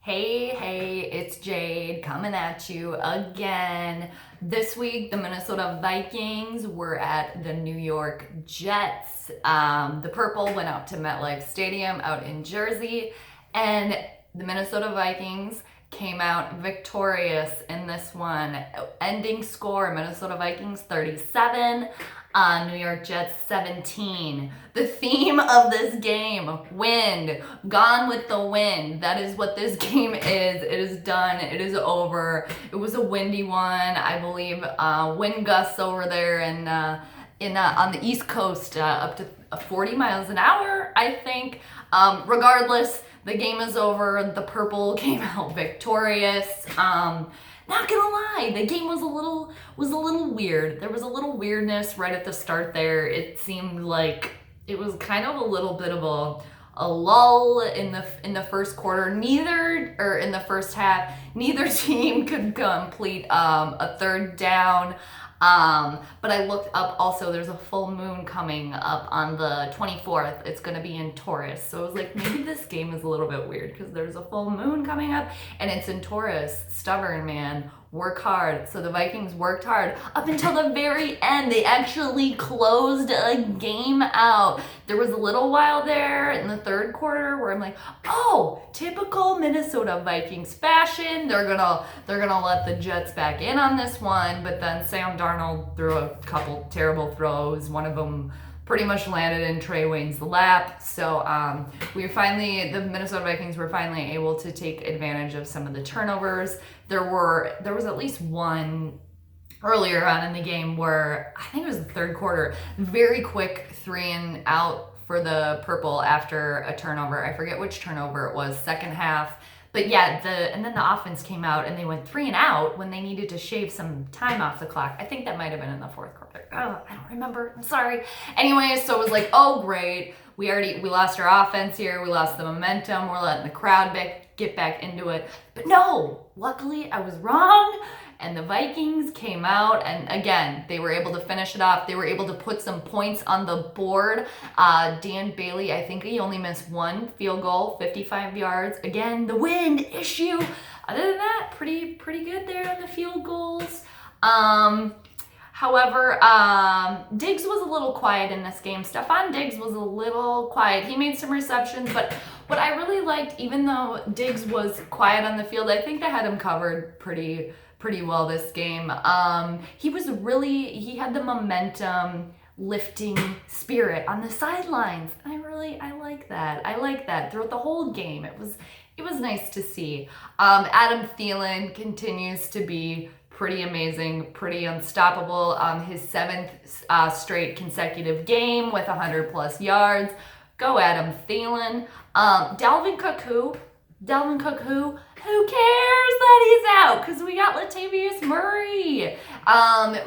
Hey, it's Jade coming at you again. This week, the Minnesota Vikings were at the New York Jets. The Purple went out to MetLife Stadium out in Jersey, and the Minnesota Vikings came out victorious in this one. Ending score, Minnesota Vikings 37, New York Jets 17. The theme of this game, wind, gone with the wind. That is what this game is. It is done. It is over. It was a windy one, I believe. Wind gusts over there and on the East Coast up to 40 miles an hour, I think. Regardless, the game is over. The Purple came out victorious. Not gonna lie, the game was a little weird. There was a little weirdness right at the start there. It seemed like it was kind of a little bit of a lull in the first quarter. In the first half, neither team could complete a third down. But I looked up also, there's a full moon coming up on the 24th. It's going to be in Taurus. So I was like, maybe this game is a little bit weird because there's a full moon coming up and it's in Taurus. Stubborn, man. Work hard. So the Vikings worked hard up until the very end. They actually closed a game out. There was a little while there in the third quarter where I'm like, oh, typical Minnesota Vikings fashion. They're gonna let the Jets back in on this one, but then Sam Darnold threw a couple terrible throws. One of them pretty much landed in Trey Wayne's lap. So the Minnesota Vikings were finally able to take advantage of some of the turnovers. There was at least one earlier on in the game where I think it was the third quarter, very quick 3 and out for the Purple after a turnover. I forget which turnover it was, second half. But yeah, and then the offense came out and they went 3 and out when they needed to shave some time off the clock. I think that might have been in the fourth quarter. Oh, I don't remember. I'm sorry. Anyway, so it was like, oh great, we lost our offense here. We lost the momentum. We're letting the crowd get back into it. But no, luckily I was wrong. And the Vikings came out, and again, they were able to finish it off. They were able to put some points on the board. Dan Bailey, I think he only missed one field goal, 55 yards. Again, the wind issue. Other than that, pretty good there on the field goals. However, Diggs was a little quiet in this game. Stephon Diggs was a little quiet. He made some receptions, but what I really liked, even though Diggs was quiet on the field, I think they had him covered pretty well this game. He had the momentum lifting spirit on the sidelines. I like that. I like that throughout the whole game. It was nice to see. Adam Thielen continues to be pretty amazing, pretty unstoppable. His 7th straight consecutive game with 100+ yards. Go Adam Thielen. Dalvin Cook, who cares that he's out? Because we got Latavius Murray.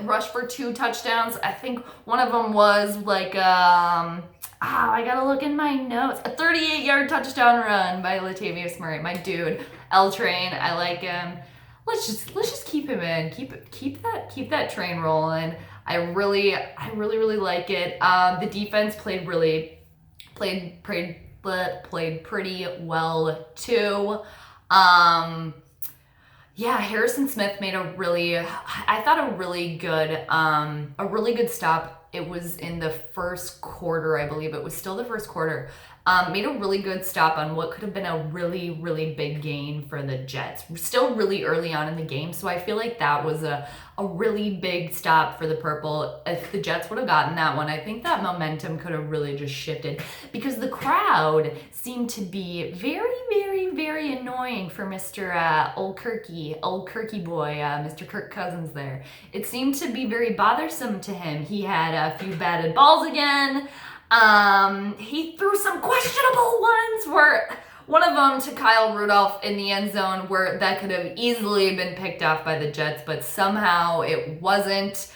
Rushed for 2 touchdowns. I think one of them was like, I gotta look in my notes. A 38-yard touchdown run by Latavius Murray. My dude, L Train. I like him. Let's just keep him in. Keep that train rolling. I really like it. The defense played pretty well too. Harrison Smith made a really good stop. It was in the first quarter, I believe. It was still the first quarter. Made a really good stop on what could have been a really big gain for the Jets. We're still really early on in the game, so I feel like that was a really big stop for the Purple. If the Jets would have gotten that one, I think that momentum could have really just shifted because the crowd seemed to be very annoying for Mr. Old Kirky boy, Mr. Kirk Cousins there. It seemed to be very bothersome to him. He had a few batted balls again. He threw some questionable ones where one of them to Kyle Rudolph in the end zone where that could have easily been picked off by the Jets, but somehow it wasn't.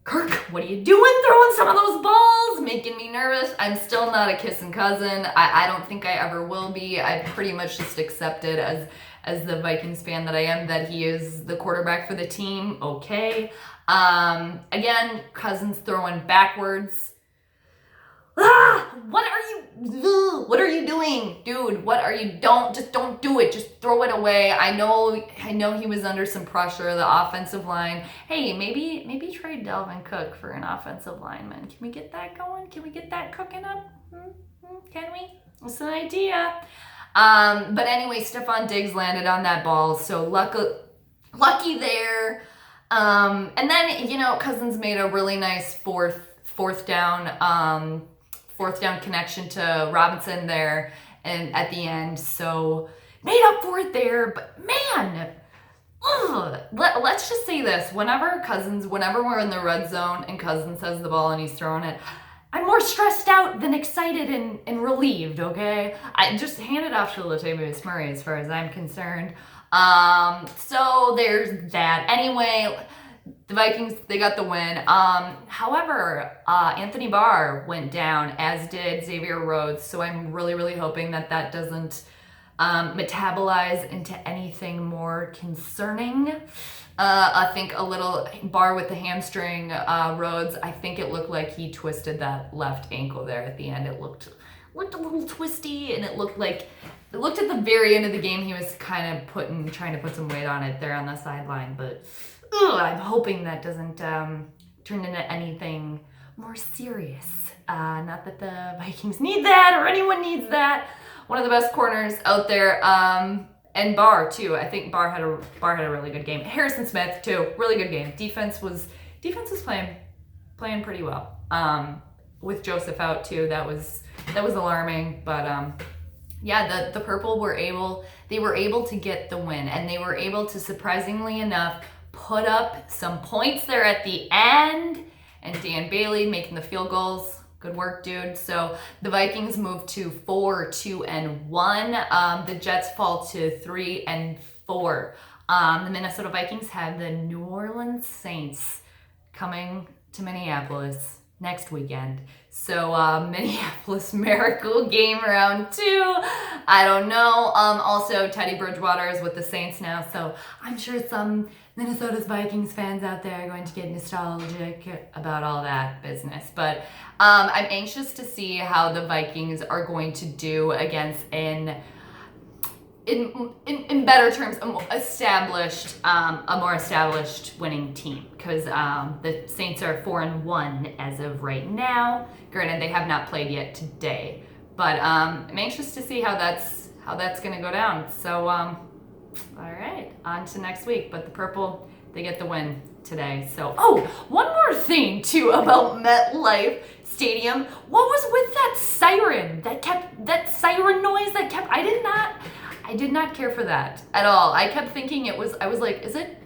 Kirk, what are you doing throwing some of those balls? Making me nervous. I'm still not a kissing cousin. I don't think I ever will be. I pretty much just accepted as the Vikings fan that I am that he is the quarterback for the team. Okay. Again, Cousins throwing backwards. What are you doing? Dude, what are you, don't do it. Just throw it away. I know he was under some pressure, the offensive line. Hey, maybe trade Dalvin Cook for an offensive lineman. Can we get that going? Can we get that cooking up? Can we? It's an idea. But anyway, Stephon Diggs landed on that ball, so lucky there. And then, Cousins made a really nice fourth down connection to Robinson there and at the end. So made up for it there, but man, let's just say this. Whenever we're in the red zone and Cousins has the ball and he's throwing it, I'm more stressed out than excited and relieved, okay? I just hand it off to Latavius Murray as far as I'm concerned. So there's that. Anyway, the Vikings, they got the win. However, Anthony Barr went down, as did Xavier Rhodes. So I'm really, really hoping that doesn't metabolize into anything more concerning. I think a little Barr with the hamstring, Rhodes, I think it looked like he twisted that left ankle there at the end. It looked a little twisty, and it looked at the very end of the game he was kind of trying to put some weight on it there on the sideline. But I'm hoping that doesn't turn into anything more serious. Not that the Vikings need that or anyone needs that. One of the best corners out there. And Barr too. I think Barr had a really good game. Harrison Smith too, really good game. Defense was playing pretty well. With Joseph out too, that was alarming. But yeah, the Purple were able to get the win, and they were able to, surprisingly enough, put up some points there at the end. And Dan Bailey making the field goals. Good work, dude. So the Vikings moved to 4-2-1. The Jets fall to 3-4. The Minnesota Vikings have the New Orleans Saints coming to Minneapolis next weekend. So Minneapolis Miracle game round 2. I don't know. Also, Teddy Bridgewater is with the Saints now, so I'm sure some Minnesota's Vikings fans out there are going to get nostalgic about all that business. But I'm anxious to see how the Vikings are going to do against in better terms, a more established winning team, because the Saints are 4-1 as of right now. Granted, they have not played yet today, but I'm anxious to see how that's going to go down. So, all right, on to next week. But the Purple, they get the win today. So, one more thing too about MetLife Stadium. What was with that siren that siren noise that kept? I did not care for that at all. I kept thinking I was like, is it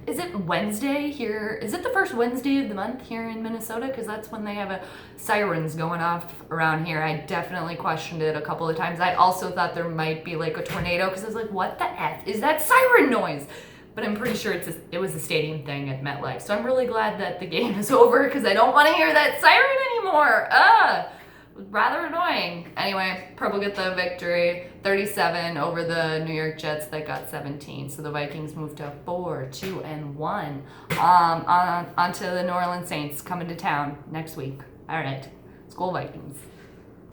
Wednesday here? Is it the first Wednesday of the month here in Minnesota? Because that's when they have sirens going off around here. I definitely questioned it a couple of times. I also thought there might be like a tornado, because I was like, what the F is that siren noise? But I'm pretty sure it was a stadium thing at MetLife. So I'm really glad that the game is over, because I don't want to hear that siren anymore. Rather annoying. Anyway, Purple get the victory, 37 over the New York Jets that got 17. So the Vikings moved to 4-2-1. On to the New Orleans Saints coming to town next week. All right, Skol Vikings.